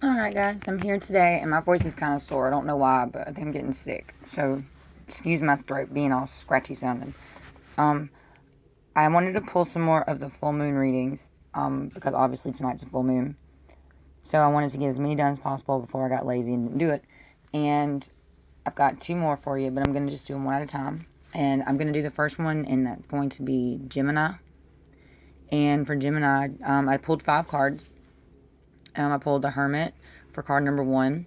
Alright guys, I'm here today and my voice is kind of sore. I don't know why, but I think I'm getting sick. So, excuse my throat being all scratchy sounding. Um, I wanted to pull some more of the full moon readings, because obviously tonight's a full moon. So I wanted to get as many done as possible before I got lazy and didn't do it. And I've got two more for you, but I'm going to just do them one at a time. And I'm going to do the first one, and that's going to be Gemini. And for Gemini, I pulled 5 cards. I pulled the Hermit for card number 1.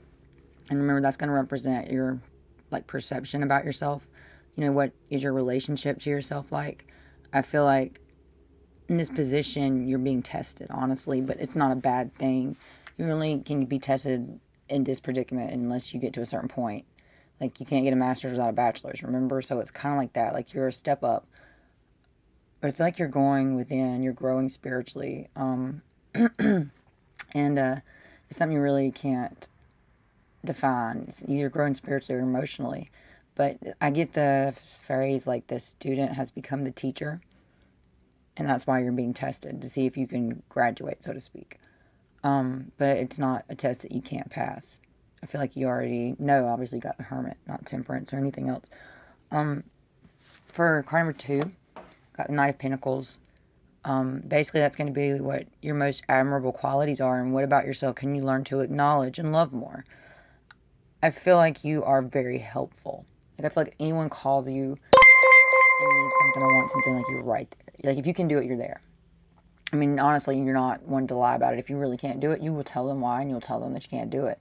And remember, that's going to represent your, perception about yourself. What is your relationship to yourself like? I feel like in this position, you're being tested, honestly, but it's not a bad thing. You really can be tested in this predicament unless you get to a certain point. Like, you can't get a master's without a bachelor's, remember? So it's kind of like that. Like, you're a step up. But I feel like you're going within, you're growing spiritually. And it's something you really can't define. You're growing spiritually or emotionally. But I get the phrase like the student has become the teacher. And that's why you're being tested to see if you can graduate, so to speak. But it's not a test that you can't pass. I feel like you already know, obviously, you got the Hermit, not Temperance or anything else. For card number 2, got the Knight of Pentacles. Basically, that's going to be what your most admirable qualities are, and what about yourself can you learn to acknowledge and love more. I feel like you are very helpful. Like, I feel like anyone calls you and needs something or wants something, like, you're right there. Like, if you can do it, you're there. I mean, honestly, you're not one to lie about it. If you really can't do it, you will tell them why, and you'll tell them that you can't do it.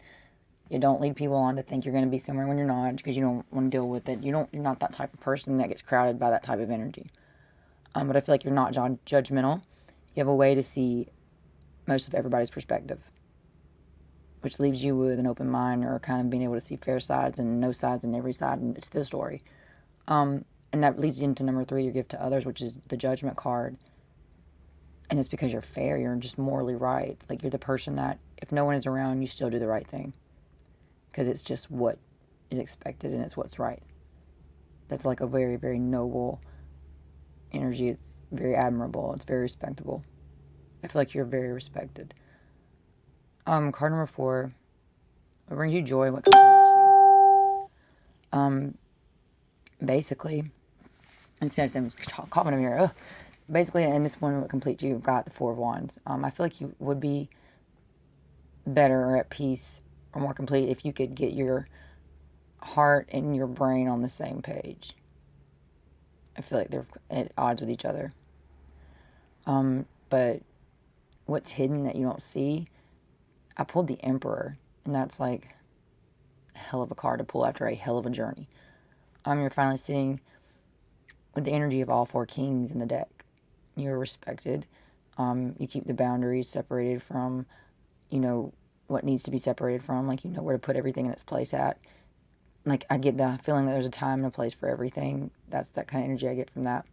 You don't lead people on to think you're going to be somewhere when you're not, because you don't want to deal with it. You're not that type of person that gets crowded by that type of energy. But I feel like you're not judgmental. You have a way to see most of everybody's perspective, which leaves you with an open mind, or kind of being able to see fair sides and no sides and every side to the story. And that leads you into number 3, your gift to others, which is the Judgment card. And it's because you're fair. You're just morally right. Like, you're the person that, if no one is around, you still do the right thing. Because it's just what is expected and it's what's right. That's like a very, very noble energy. It's very admirable. It's very respectable. I feel like you're very respected. Card number 4. What brings you joy? What completes you? Basically, instead of saying coughing in here, basically, in this one, what completes you, you've got the 4 of Wands. I feel like you would be better or at peace or more complete if you could get your heart and your brain on the same page. I feel like they're at odds with each other. But what's hidden that you don't see? I pulled the Emperor, and that's like a hell of a card to pull after a hell of a journey. You're finally sitting with the energy of all 4 kings in the deck. You're respected. You keep the boundaries separated from, what needs to be separated from. Like, you know where to put everything in its place at. Like, I get the feeling that there's a time and a place for everything. That's that kind of energy I get from that.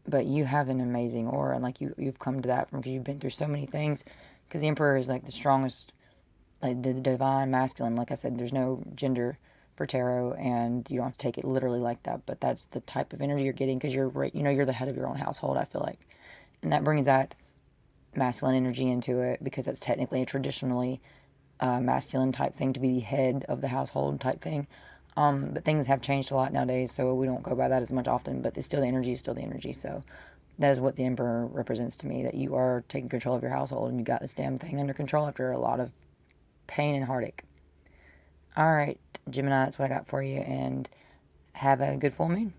But you have an amazing aura, and like you've come to that from, because you've been through so many things. Because the Emperor is like the strongest, like the divine masculine. Like I said, there's no gender for tarot, and you don't have to take it literally like that. But that's the type of energy you're getting, because you're the head of your own household, I feel like, and that brings that masculine energy into it, because that's technically a traditionally masculine type thing, to be the head of the household type thing. But things have changed a lot nowadays, so we don't go by that as much often, but it's still the energy is still the energy. So that is what the Emperor represents to me, that you are taking control of your household, and you got this damn thing under control after a lot of pain and heartache. All right, Gemini, that's what I got for you, and have a good full moon.